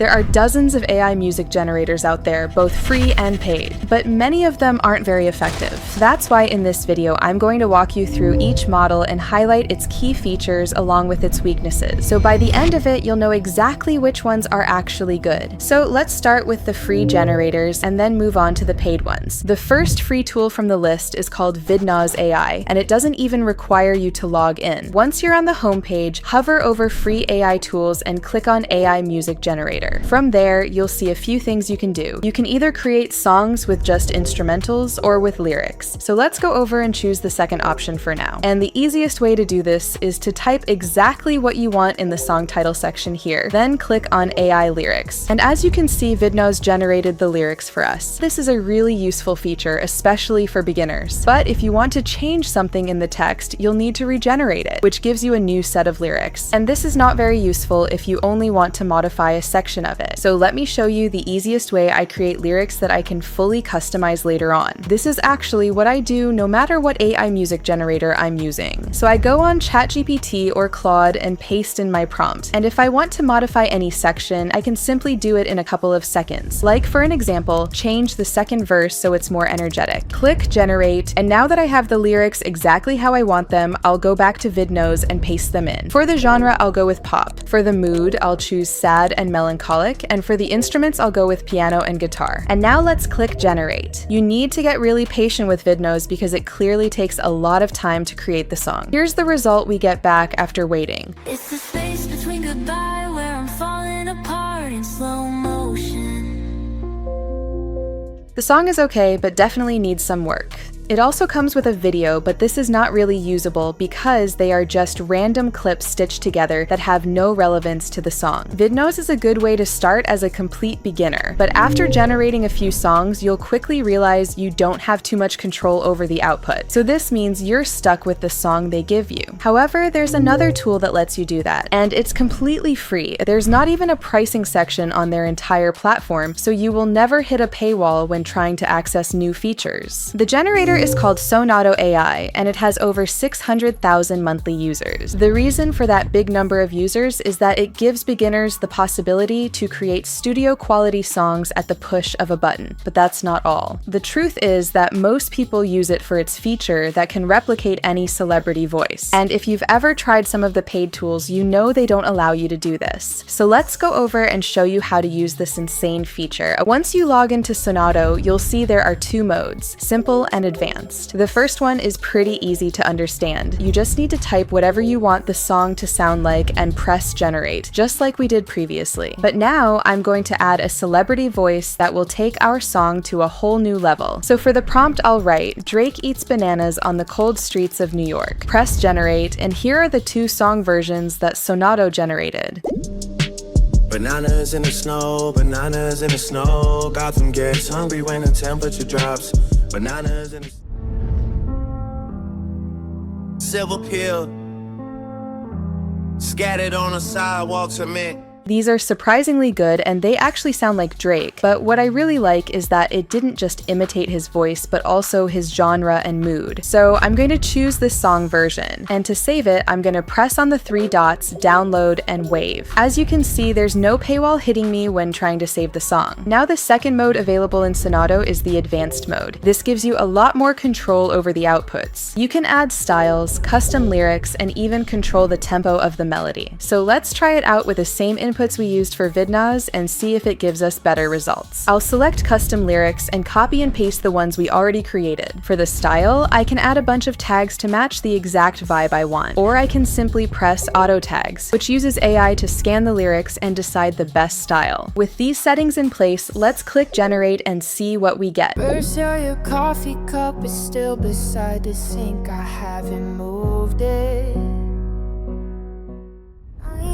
There are dozens of AI music generators out there, both free and paid, but many of them aren't very effective. That's why in this video, I'm going to walk you through each model and highlight its key features along with its weaknesses. So by the end of it, you'll know exactly which ones are actually good. So let's start with the free generators and then move on to the paid ones. The first free tool from the list is called Vidnoz AI, and it doesn't even require you to log in. Once you're on the home page, hover over free AI tools and click on AI music generator. From there, you'll see a few things you can do. You can either create songs with just instrumentals or with lyrics. So let's go over and choose the second option for now. And the easiest way to do this is to type exactly what you want in the song title section here, then click on AI lyrics. And as you can see, Vidnoz generated the lyrics for us. This is a really useful feature, especially for beginners. But if you want to change something in the text, you'll need to regenerate it, which gives you a new set of lyrics. And this is not very useful if you only want to modify a section of it. So let me show you the easiest way I create lyrics that I can fully customize later on. This is actually what I do no matter what AI music generator I'm using. So I go on ChatGPT or Claude and paste in my prompt. And if I want to modify any section, I can simply do it in a couple of seconds. Like for an example, change the second verse so it's more energetic. Click generate, and now that I have the lyrics exactly how I want them, I'll go back to Vidnoz and paste them in. For the genre, I'll go with pop. For the mood, I'll choose sad and melancholic, and for the instruments, I'll go with piano and guitar. And now let's click generate. You need to get really patient with Vidnoz because it clearly takes a lot of time to create the song. Here's the result we get back after waiting. It's the space between goodbye where I'm falling apart in slow motion. The song is okay, but definitely needs some work. It also comes with a video, but this is not really usable because they are just random clips stitched together that have no relevance to the song. Vidnoz is a good way to start as a complete beginner, but after generating a few songs, you'll quickly realize you don't have too much control over the output. So this means you're stuck with the song they give you. However, there's another tool that lets you do that, and it's completely free. There's not even a pricing section on their entire platform, so you will never hit a paywall when trying to access new features. The generator is called Sonauto AI, and it has over 600,000 monthly users. The reason for that big number of users is that it gives beginners the possibility to create studio quality songs at the push of a button, but that's not all. The truth is that most people use it for its feature that can replicate any celebrity voice. And if you've ever tried some of the paid tools, you know they don't allow you to do this. So let's go over and show you how to use this insane feature. Once you log into Sonauto, you'll see there are two modes, simple and advanced. The first one is pretty easy to understand. You just need to type whatever you want the song to sound like and press generate, just like we did previously. But now I'm going to add a celebrity voice that will take our song to a whole new level. So for the prompt, I'll write, Drake eats bananas on the cold streets of New York. Press generate, and here are the two song versions that Sonauto generated. Bananas in the snow, Gotham gets hungry when the temperature drops. Bananas in the silver pill scattered on the sidewalks of men. These are surprisingly good, and they actually sound like Drake, but what I really like is that it didn't just imitate his voice, but also his genre and mood. So I'm going to choose this song version, and to save it, I'm going to press on the three dots, download, and wave. As you can see, there's no paywall hitting me when trying to save the song. Now the second mode available in Sonauto is the advanced mode. This gives you a lot more control over the outputs. You can add styles, custom lyrics, and even control the tempo of the melody. So let's try it out with the same inputs we used for Vidnoz and see if it gives us better results. I'll select custom lyrics and copy and paste the ones we already created. For the style, I can add a bunch of tags to match the exact vibe I want, or I can simply press auto tags, which uses AI to scan the lyrics and decide the best style. With these settings in place, let's click generate and see what we get. First, your coffee cup is still beside the sink. I haven't moved it.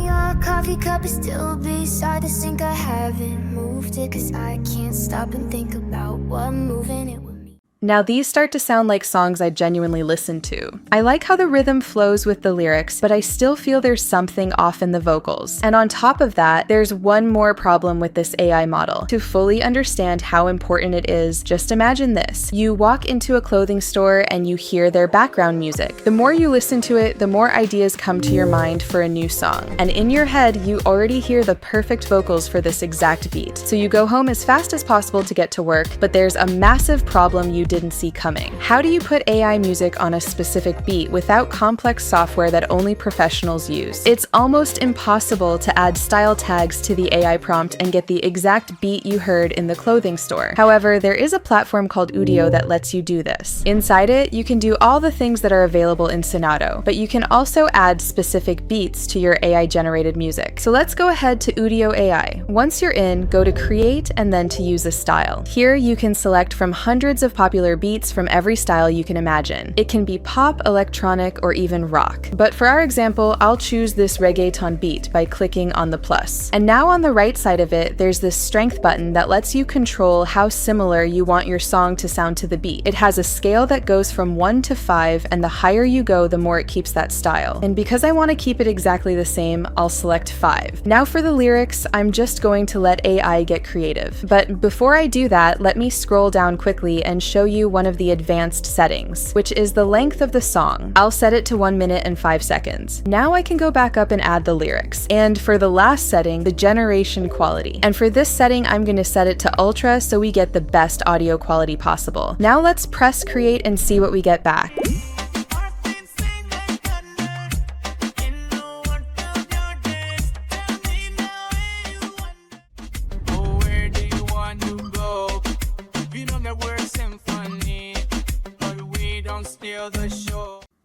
Your coffee cup is still beside the sink. I haven't moved it, 'cause I can't stop and think about what moving it would mean. Now these start to sound like songs I genuinely listen to. I like how the rhythm flows with the lyrics, but I still feel there's something off in the vocals. And on top of that, there's one more problem with this AI model. To fully understand how important it is, just imagine this. You walk into a clothing store and you hear their background music. The more you listen to it, the more ideas come to your mind for a new song. And in your head, you already hear the perfect vocals for this exact beat. So you go home as fast as possible to get to work, but there's a massive problem you didn't see coming. How do you put AI music on a specific beat without complex software that only professionals use? It's almost impossible to add style tags to the AI prompt and get the exact beat you heard in the clothing store. However, there is a platform called Udio that lets you do this. Inside it, you can do all the things that are available in Sonauto, but you can also add specific beats to your AI-generated music. So let's go ahead to Udio AI. Once you're in, go to Create and then to Use a Style. Here you can select from hundreds of popular beats from every style you can imagine. It can be pop, electronic, or even rock. But for our example, I'll choose this reggaeton beat by clicking on the plus. And now on the right side of it, there's this strength button that lets you control how similar you want your song to sound to the beat. It has a scale that goes from 1 to 5, and the higher you go, the more it keeps that style. And because I want to keep it exactly the same, I'll select 5. Now for the lyrics, I'm just going to let AI get creative. But before I do that, let me scroll down quickly and show you one of the advanced settings, which is the length of the song. I'll set it to 1 minute and 5 seconds. Now I can go back up and add the lyrics. And for the last setting, the generation quality. And for this setting, I'm going to set it to ultra so we get the best audio quality possible. Now let's press create and see what we get back.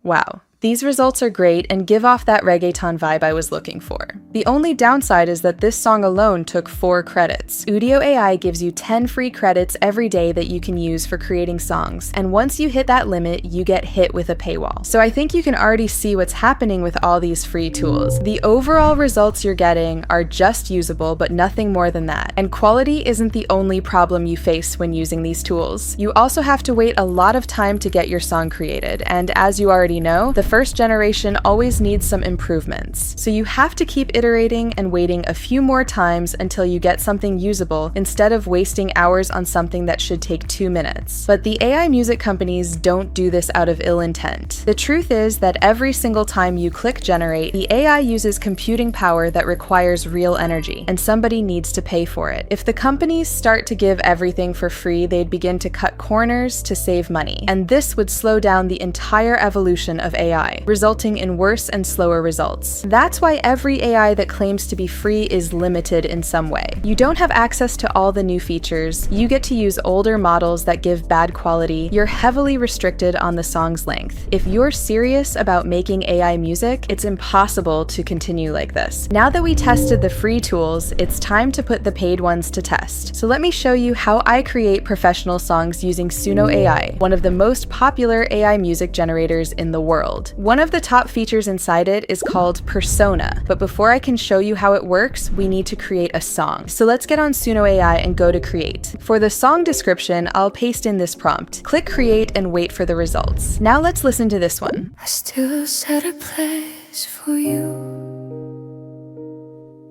Wow. These results are great and give off that reggaeton vibe I was looking for. The only downside is that this song alone took 4 credits. Udio AI gives you 10 free credits every day that you can use for creating songs, and once you hit that limit, you get hit with a paywall. So I think you can already see what's happening with all these free tools. The overall results you're getting are just usable, but nothing more than that. And quality isn't the only problem you face when using these tools. You also have to wait a lot of time to get your song created, and as you already know, the first generation always needs some improvements. So you have to keep iterating and waiting a few more times until you get something usable instead of wasting hours on something that should take 2 minutes. But the AI music companies don't do this out of ill intent. The truth is that every single time you click generate, the AI uses computing power that requires real energy, and somebody needs to pay for it. If the companies start to give everything for free, they'd begin to cut corners to save money. And this would slow down the entire evolution of AI, resulting in worse and slower results. That's why every AI that claims to be free is limited in some way. You don't have access to all the new features, you get to use older models that give bad quality, you're heavily restricted on the song's length. If you're serious about making AI music, it's impossible to continue like this. Now that we tested the free tools, it's time to put the paid ones to test. So let me show you how I create professional songs using Suno AI, one of the most popular AI music generators in the world. One of the top features inside it is called Persona, but before I can show you how it works, we need to create a song. So let's get on Suno AI and go to create. For the song description, I'll paste in this prompt. Click create and wait for the results. Now let's listen to this one. I still set a place for you.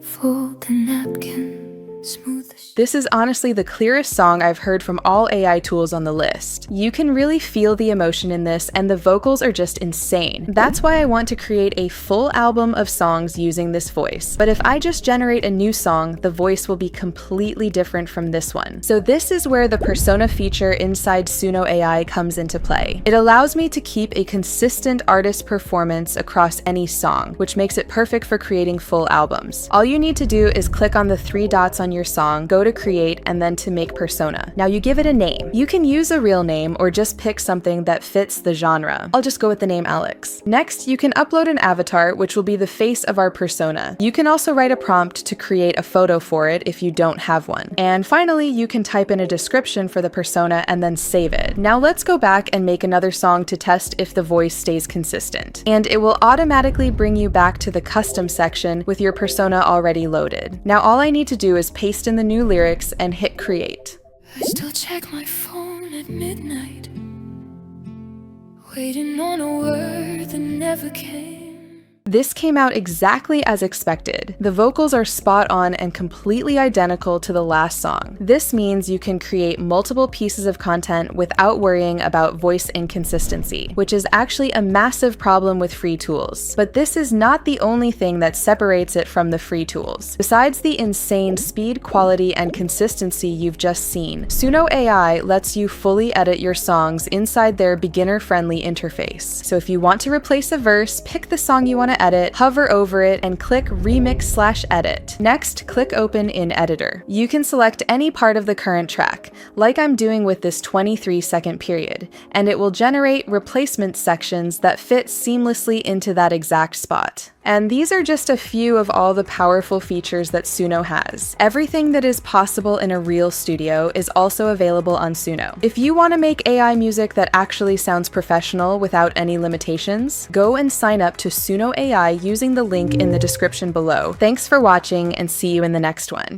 Fold the napkin, smooth the This is honestly the clearest song I've heard from all AI tools on the list. You can really feel the emotion in this, and the vocals are just insane. That's why I want to create a full album of songs using this voice. But if I just generate a new song, the voice will be completely different from this one. So this is where the persona feature inside Suno AI comes into play. It allows me to keep a consistent artist performance across any song, which makes it perfect for creating full albums. All you need to do is click on the 3 dots on your song, go to create, and then to make persona. Now you give it a name. You can use a real name or just pick something that fits the genre. I'll just go with the name Alex. Next, you can upload an avatar, which will be the face of our persona. You can also write a prompt to create a photo for it if you don't have one. And finally, you can type in a description for the persona and then save it. Now let's go back and make another song to test if the voice stays consistent. And it will automatically bring you back to the custom section with your persona already loaded. Now all I need to do is paste in the new lyrics and hit create. I still check my phone alone at midnight, waiting on a word that never came. This came out exactly as expected. The vocals are spot on and completely identical to the last song. This means you can create multiple pieces of content without worrying about voice inconsistency, which is actually a massive problem with free tools. But this is not the only thing that separates it from the free tools. Besides the insane speed, quality, and consistency you've just seen, Suno AI lets you fully edit your songs inside their beginner-friendly interface. So if you want to replace a verse, pick the song you want to edit, hover over it, and click Remix/Edit. Next, click Open in Editor. You can select any part of the current track, like I'm doing with this 23-second period, and it will generate replacement sections that fit seamlessly into that exact spot. And these are just a few of all the powerful features that Suno has. Everything that is possible in a real studio is also available on Suno. If you want to make AI music that actually sounds professional without any limitations, go and sign up to Suno AI using the link in the description below. Thanks for watching, and see you in the next one.